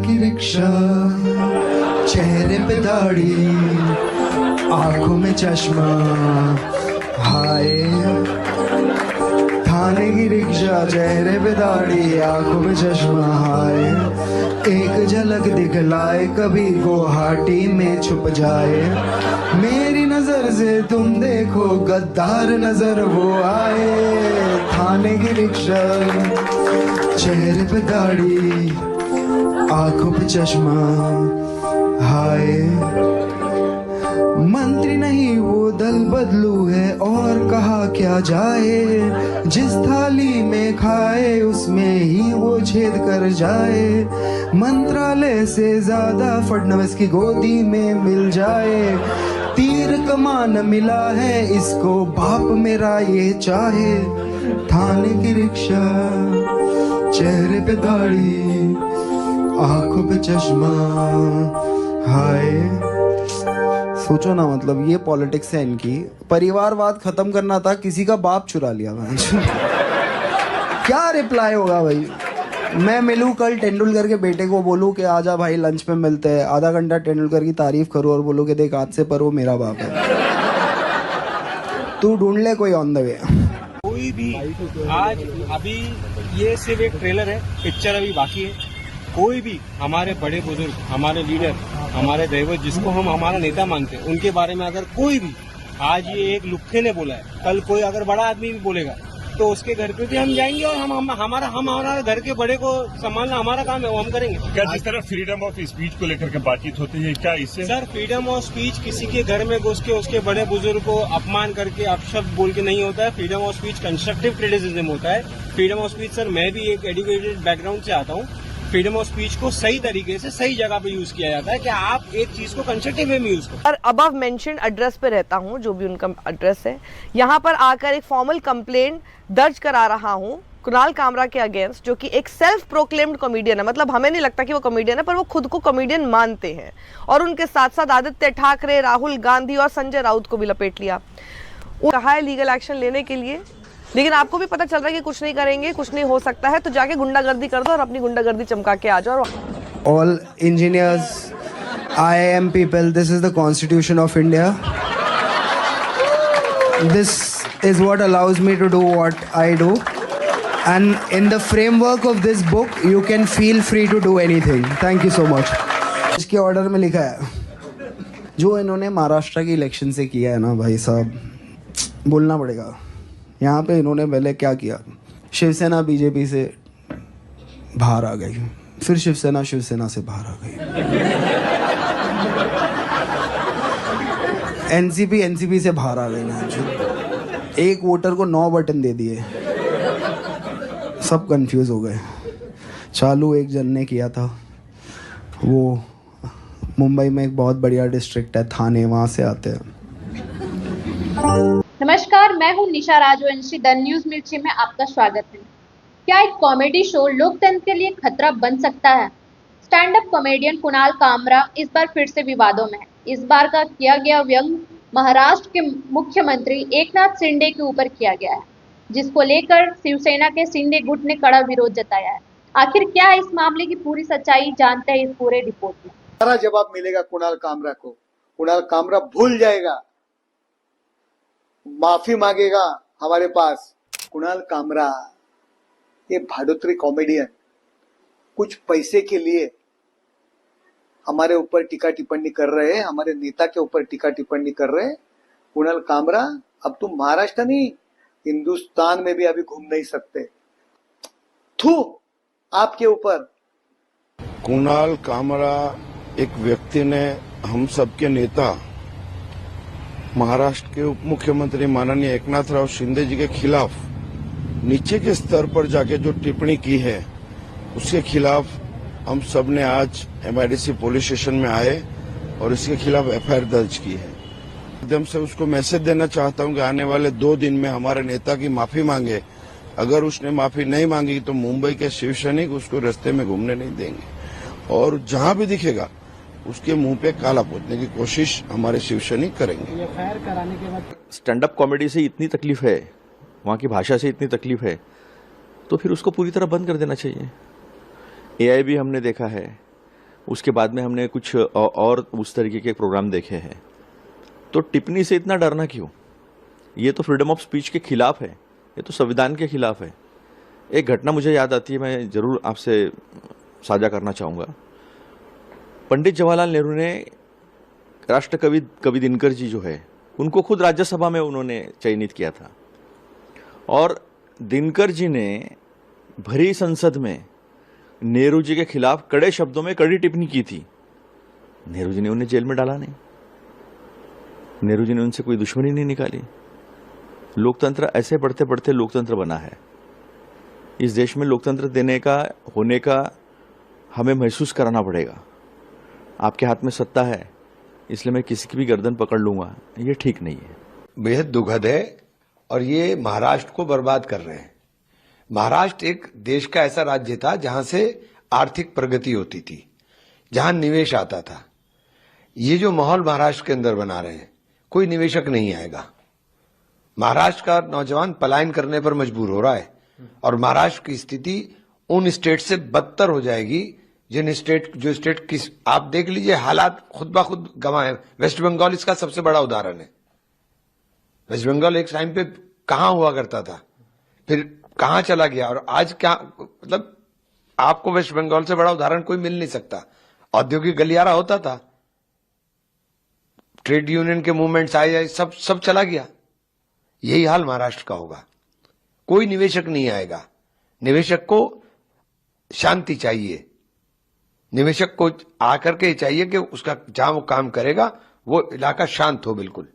की रिक्शा, चेहरे पे दाढ़ी, आंखों में चश्मा, हाय। थाने की रिक्शा, चेहरे पे दाढ़ी, आंखों में चश्मा, हाय। एक झलक दिखलाए कभी गुवाहाटी में छुप जाए। मेरी नजर से तुम देखो गद्दार नजर वो आए। थाने की रिक्शा, चेहरे पे दाढ़ी, आंखों पे चश्मा, हाय। मंत्री नहीं वो दल बदलू है और कहा क्या जाए। जिस थाली में खाए उसमें ही वो छेद कर जाए। मंत्रालय से ज्यादा फडणवीस की गोदी में मिल जाए। तीर कमान मिला है इसको बाप मेरा ये चाहे। थाने की रिक्शा, चेहरे पे दाढ़ी, आंखों पे चश्मा, हाय। सोचो ना, मतलब ये पॉलिटिक्स है इनकी। परिवारवाद खत्म करना था, किसी का बाप चुरा लिया भाई। क्या रिप्लाई होगा भाई? मैं मिलूं कल तेंदुलकर के बेटे को, बोलूं कि आजा भाई लंच पे मिलते हैं, आधा घंटा तेंदुलकर की तारीफ करूं और बोलूं कि देख आज से पर वो मेरा बाप है। तू ढूंढ ले कोई ऑन द वे। कोई भी आज अभी ये सिर्फ एक ट्रेलर है, पिक्चर अभी बाकी है। कोई भी हमारे बड़े बुजुर्ग, हमारे लीडर, हमारे दैवत जिसको हम हमारा नेता मानते हैं, उनके बारे में अगर कोई भी आज ये एक लुक्खे ने बोला है, कल कोई अगर बड़ा आदमी भी बोलेगा तो उसके घर पे भी हम जाएंगे और हमारा घर के बड़े को संभालना हमारा काम है, वो हम करेंगे। क्या जिस तरह फ्रीडम ऑफ स्पीच को लेकर के बातचीत होती है, क्या इससे सर फ्रीडम ऑफ स्पीच किसी के घर में घुस के उसके बड़े बुजुर्ग को अपमान करके अपशब्द बोल के नहीं होता है। Freedom of speech constructive criticism होता है। फ्रीडम ऑफ स्पीच सर, मैं भी एक एजुकेटेड बैकग्राउंड से आता हूँ। फ्रीडम ऑफ स्पीच को सही तरीके से सही जगह पे यूज किया जाता है कि आप एक चीज को कंस्ट्रक्टिव वे में यूज करो। और अबव मेंशन्ड एड्रेस पे रहता हूँ, जो भी उनका एड्रेस है, यहाँ पर आकर एक फॉर्मल कंप्लेंट दर्ज करा रहा हूँ कुणाल कामरा के अगेंस्ट, जो कि एक सेल्फ प्रोक्लेम्ड कॉमेडियन है। मतलब हमें नहीं लगता कि वो कॉमेडियन है, पर वो खुद को कॉमेडियन मानते हैं। और उनके साथ साथ आदित्य ठाकरे, राहुल गांधी और संजय राउत को भी लपेट लिया। वो कहा है लीगल एक्शन लेने के लिए, लेकिन आपको भी पता चल रहा है कि कुछ नहीं करेंगे, कुछ नहीं हो सकता है, तो जाके गुंडागर्दी कर दो और अपनी गुंडागर्दी चमका के आ जाओ। All engineers, IIM people, this is the Constitution of India. This is what allows me to do what I do. And in the framework of this book, you can feel free to do anything. Thank you so much. इसके order में लिखा है, जो इन्होंने महाराष्ट्र की election से किया है ना भाई साहब, बोलना पड़ेगा। यहाँ पे इन्होंने पहले क्या किया, शिवसेना बीजेपी से बाहर आ गई, फिर शिवसेना से बाहर आ गई, एनसीपी से बाहर आ गई ना, एक वोटर को 9 बटन दे दिए, सब कंफ्यूज हो गए। चालू एक जन ने किया था, वो मुंबई में एक बहुत बढ़िया डिस्ट्रिक्ट है थाने, वहाँ से आते हैं। नमस्कार, मैं हूं निशा राजवंशी। द न्यूज मिर्ची में आपका स्वागत है। क्या एक कॉमेडी शो लोकतंत्र के लिए खतरा बन सकता है? Stand up comedian Kunal Kamra इस बार फिर से विवादों में है। इस बार का किया गया व्यंग महाराष्ट्र के मुख्यमंत्री एकनाथ शिंदे के ऊपर किया गया है, जिसको लेकर शिवसेना के शिंदे गुट ने कड़ा विरोध जताया है। आखिर क्या है इस मामले की पूरी सच्चाई, जानते हैं इस पूरे रिपोर्ट में। सारा जवाब मिलेगा कुणाल कामरा को। कुणाल कामरा भूल जाएगा, माफी मांगेगा हमारे पास। कुणाल कामरा ये भाडोत्री कॉमेडियन कुछ पैसे के लिए हमारे ऊपर टीका टिप्पणी कर रहे हैं, हमारे नेता के ऊपर टीका टिप्पणी कर रहे हैं। कुणाल कामरा, अब तुम महाराष्ट्र नहीं हिंदुस्तान में भी अभी घूम नहीं सकते। थू आपके ऊपर। कुणाल कामरा एक व्यक्ति ने हम सबके नेता महाराष्ट्र के उप मुख्यमंत्री माननीय एकनाथ राव शिंदे जी के खिलाफ नीचे के स्तर पर जाके जो टिप्पणी की है, उसके खिलाफ हम सब ने आज एमआईडीसी पुलिस स्टेशन में आए और इसके खिलाफ एफआईआर दर्ज की है। माध्यम से उसको मैसेज देना चाहता हूं कि आने वाले 2 दिन में हमारे नेता की माफी मांगे। अगर उसने माफी नहीं मांगी तो मुंबई के शिव सैनिक उसको रास्ते में घूमने नहीं देंगे और जहां भी दिखेगा उसके मुंह पे काला पोतने की कोशिश हमारे शिव सैनिक करेंगे। एफआईआर कराने के बाद स्टैंड अप कॉमेडी से इतनी तकलीफ है, वहाँ की भाषा से इतनी तकलीफ है, तो फिर उसको पूरी तरह बंद कर देना चाहिए। एआई भी हमने देखा है, उसके बाद में हमने कुछ और उस तरीके के प्रोग्राम देखे हैं। तो टिप्पणी से इतना डरना क्यों? ये तो फ्रीडम ऑफ स्पीच के खिलाफ है, ये तो संविधान के खिलाफ है। एक घटना मुझे याद आती है, मैं जरूर आपसे साझा करना चाहूँगा। पंडित जवाहरलाल नेहरू ने राष्ट्रकवि कवि दिनकर जी जो है, उनको खुद राज्यसभा में उन्होंने चयनित किया था, और दिनकर जी ने भरी संसद में नेहरू जी के खिलाफ कड़े शब्दों में कड़ी टिप्पणी की थी। नेहरू जी ने उन्हें जेल में डाला नहीं, नेहरू जी ने उनसे कोई दुश्मनी नहीं निकाली। लोकतंत्र ऐसे बढ़ते बढ़ते लोकतंत्र बना है। इस देश में लोकतंत्र होने का हमें महसूस कराना पड़ेगा। आपके हाथ में सत्ता है, इसलिए मैं किसी की भी गर्दन पकड़ लूंगा, ये ठीक नहीं है। बेहद दुखद है, और ये महाराष्ट्र को बर्बाद कर रहे हैं। महाराष्ट्र एक देश का ऐसा राज्य था जहां से आर्थिक प्रगति होती थी, जहां निवेश आता था। ये जो माहौल महाराष्ट्र के अंदर बना रहे हैं, कोई निवेशक नहीं आएगा। महाराष्ट्र का नौजवान पलायन करने पर मजबूर हो रहा है, और महाराष्ट्र की स्थिति उन स्टेट से बदतर हो जाएगी जो स्टेट की आप देख लीजिए, हालात खुद ब खुद गंवाए। वेस्ट बंगाल इसका सबसे बड़ा उदाहरण है। वेस्ट बंगाल एक टाइम पे कहां हुआ करता था, फिर कहां चला गया, और आज क्या, मतलब आपको वेस्ट बंगाल से बड़ा उदाहरण कोई मिल नहीं सकता। औद्योगिक गलियारा होता था, ट्रेड यूनियन के मूवमेंट्स आए, सब चला गया। यही हाल महाराष्ट्र का होगा। कोई निवेशक नहीं आएगा। निवेशक को शांति चाहिए, निवेशक को आकर के चाहिए कि उसका जहां वो काम करेगा वो इलाका शांत हो, बिल्कुल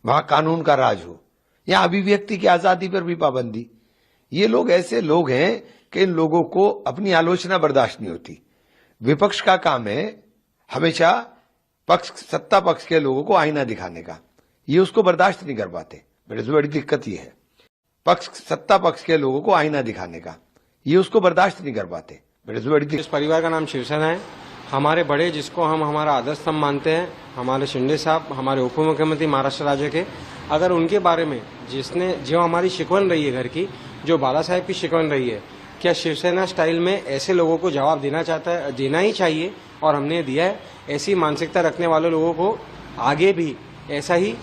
वहां कानून का राज हो। यहां अभिव्यक्ति की आजादी पर भी पाबंदी। ये लोग ऐसे लोग हैं कि इन लोगों को अपनी आलोचना बर्दाश्त नहीं होती। विपक्ष का काम है हमेशा सत्ता पक्ष के लोगों को आईना दिखाने का, ये उसको बर्दाश्त नहीं कर पाते। बड़ी दिक्कत ये है, सत्ता पक्ष के लोगों को आईना दिखाने का, ये उसको बर्दाश्त नहीं कर पाते। इस परिवार का नाम शिवसेना है। हमारे बड़े, जिसको हम हमारा आदर्श स्तंभ मानते हैं, हमारे शिंदे साहब, हमारे उप मुख्यमंत्री महाराष्ट्र राज्य के, अगर उनके बारे में जो हमारी शिकवन रही है घर की, जो बाला साहेब की शिकवन रही है, क्या शिवसेना स्टाइल में ऐसे लोगों को जवाब देना ही चाहिए, और हमने दिया है। ऐसी मानसिकता रखने वाले लोगों को आगे भी ऐसा ही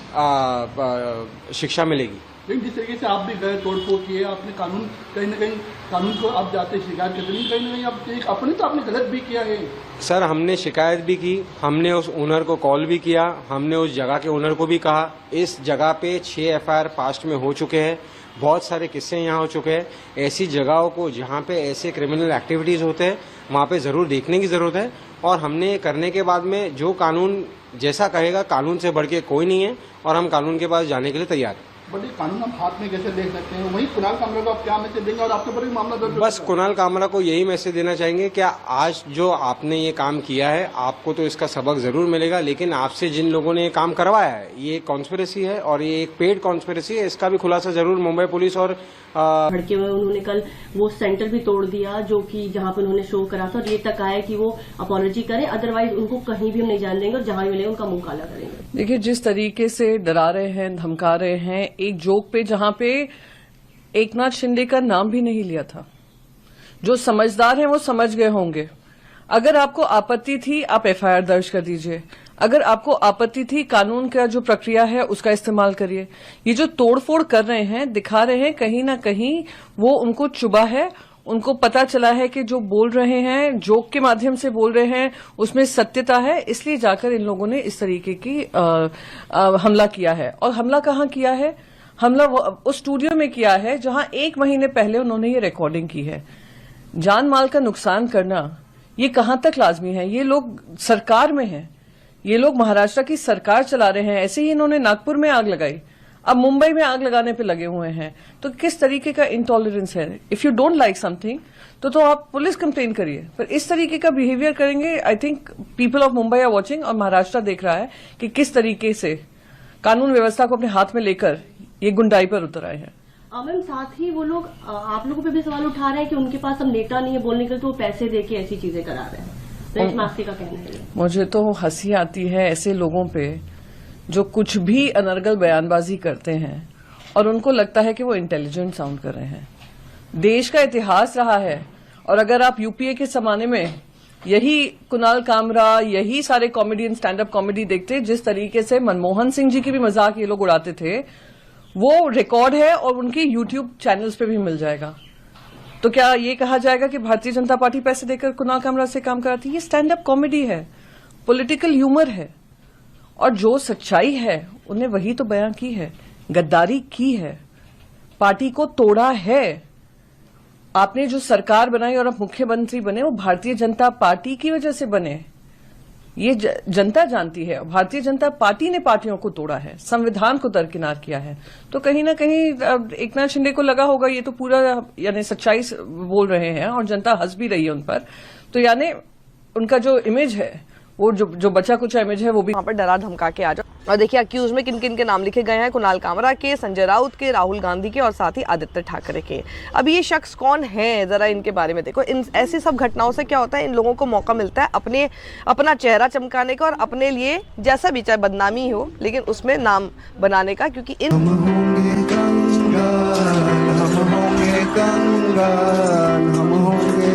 शिक्षा मिलेगी। लेकिन जिस तरीके से आप भी गए, तोड़फोड़ किए, आपने कानून कहीं ना कहीं कानून को आप जाते शिकायत करते, लेकिन कहीं ना कहीं आप अपने तो आपने गलत भी किया है। सर, हमने शिकायत भी की, हमने उस ओनर को कॉल भी किया, हमने उस जगह के ओनर को भी कहा। इस जगह पे 6 FIR पास्ट में हो चुके हैं, बहुत सारे किस्से यहाँ हो चुके हैं। ऐसी जगहों को जहाँ पे ऐसे क्रिमिनल एक्टिविटीज होते हैं, वहाँ पे जरूर देखने की जरूरत है। और हमने करने के बाद में जो कानून जैसा कहेगा, कानून से बढ़ के कोई नहीं है, और हम कानून के पास जाने के लिए तैयार हैं। बट ये कानून हम हाथ में कैसे देख सकते हैं? वही कुणाल कामरा को आप क्या मैसेज देंगे, और आपके ऊपर भी मामला दर्ज? बस कुणाल कामरा को यही मैसेज देना चाहेंगे कि आज जो आपने ये काम किया है, आपको तो इसका सबक जरूर मिलेगा, लेकिन आपसे जिन लोगों ने ये काम करवाया है, ये कॉन्स्पिरेसी है, और ये एक पेड कॉन्स्पिरेसी है। इसका भी खुलासा जरूर मुंबई पुलिस और भड़के हुए उन्होंने कल वो सेंटर भी तोड़ दिया, जो कि जहां पर उन्होंने शो करा था, और ये तक आया कि वो अपॉलॉजी करें, अदरवाइज उनको कहीं भी हम नहीं जाने देंगे, और जहां भी मिलेगा उनका मुंह काला करेंगे। देखिए, जिस तरीके से डरा रहे हैं, धमका रहे हैं, एक जोक पे जहां पे एकनाथ शिंदे का नाम भी नहीं लिया था। जो समझदार हैं वो समझ गए होंगे। अगर आपको आपत्ति थी, आप FIR दर्ज कर दीजिए। अगर आपको आपत्ति थी, कानून का जो प्रक्रिया है उसका इस्तेमाल करिए। ये जो तोड़फोड़ कर रहे हैं, दिखा रहे हैं कहीं ना कहीं वो उनको चुभा है, उनको पता चला है कि जो बोल रहे हैं, जोक के माध्यम से बोल रहे हैं, उसमें सत्यता है, इसलिए जाकर इन लोगों ने इस तरीके की हमला किया है। और हमला कहाँ किया है? हमला उस स्टूडियो में किया है जहां 1 महीने पहले उन्होंने ये रिकॉर्डिंग की है। जान माल का नुकसान करना ये कहां तक लाजमी है? ये लोग सरकार में हैं, ये लोग महाराष्ट्र की सरकार चला रहे हैं। ऐसे ही इन्होंने नागपुर में आग लगाई, अब मुंबई में आग लगाने पे लगे हुए हैं। तो किस तरीके का इंटॉलरेंस है? If you don't like something तो आप पुलिस कंप्लेन करिए, पर इस तरीके का बिहेवियर करेंगे, I think people of Mumbai are watching, और महाराष्ट्र देख रहा है कि किस तरीके से कानून व्यवस्था को अपने हाथ में लेकर ये गुंडाई पर उतर आए हैं। मैम, साथ ही वो लोग आप लोगों पे भी सवाल उठा रहे हैं कि उनके पास अब नेता नहीं है बोलने के लिए, तो वो पैसे देके ऐसी चीजें करा रहे हैं। मास्ती का कहना है। मुझे तो हंसी आती है ऐसे लोगों पे जो कुछ भी अनर्गल बयानबाजी करते हैं और उनको लगता है कि वो इंटेलिजेंट साउंड कर रहे हैं। देश का इतिहास रहा है, और अगर आप यूपीए के जमाने में यही कुणाल कामरा, यही सारे कॉमेडियन स्टैंड अप कॉमेडी देखते, जिस तरीके से मनमोहन सिंह जी की भी मजाक ये लोग उड़ाते थे, वो रिकॉर्ड है और उनके यूट्यूब चैनल्स पे भी मिल जाएगा। तो क्या ये कहा जाएगा कि भारतीय जनता पार्टी पैसे देकर कुणाल कामरा से काम कराती है? ये स्टैंड अप कॉमेडी है, पॉलिटिकल ह्यूमर है, और जो सच्चाई है उन्हें वही तो बयां की है। गद्दारी की है, पार्टी को तोड़ा है। आपने जो सरकार बनाई और आप मुख्यमंत्री बने, वो भारतीय जनता पार्टी की वजह से बने। ये जनता जानती है। भारतीय जनता पार्टी ने पार्टियों को तोड़ा है, संविधान को दरकिनार किया है। तो कहीं ना कहीं एकनाथ शिंदे को लगा होगा ये तो पूरा यानी सच्चाई बोल रहे हैं, और जनता हंस भी रही है उन पर। तो यानी उनका जो इमेज है, वो जो बचा कुछ इमेज है, वो भी वहां पर डरा धमका के आ जाओ। और देखिए अक्यूज में किन किन के नाम लिखे गए हैं, कुणाल कामरा के, संजय राउत के, राहुल गांधी के और साथ ही आदित्य ठाकरे के। अब ये शख्स कौन है, जरा इनके बारे में देखो। इन ऐसी सब घटनाओं से क्या होता है, इन लोगों को मौका मिलता है अपना चेहरा चमकाने का, और अपने लिए जैसा भी चाहे बदनामी हो लेकिन उसमें नाम बनाने का, क्योंकि इन हम होंगे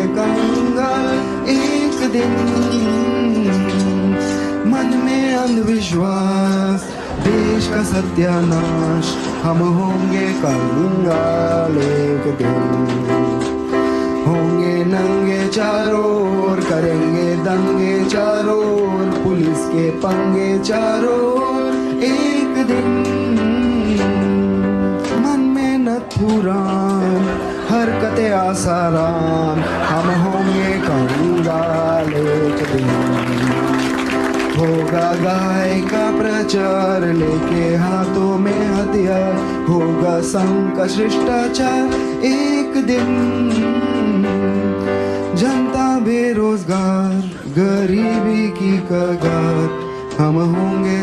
कंगाल एक दिन। मन में अंधविश्वास, देश का सत्यानाश, हम होंगे कंगाल एक दिन। होंगे नंगे चारों ओर, करेंगे दंगे चारों ओर, पुलिस के पंगे चारों ओर एक दिन। मन में नथुराम, हरकतें आसाराम, हम होंगे कंगाल एक दिन। होगा गाय का प्रचार, लेके हाथों में हथियार, होगा संघ का शिष्टाचार एक दिन। जनता बेरोजगार, गरीबी की कगार, हम होंगे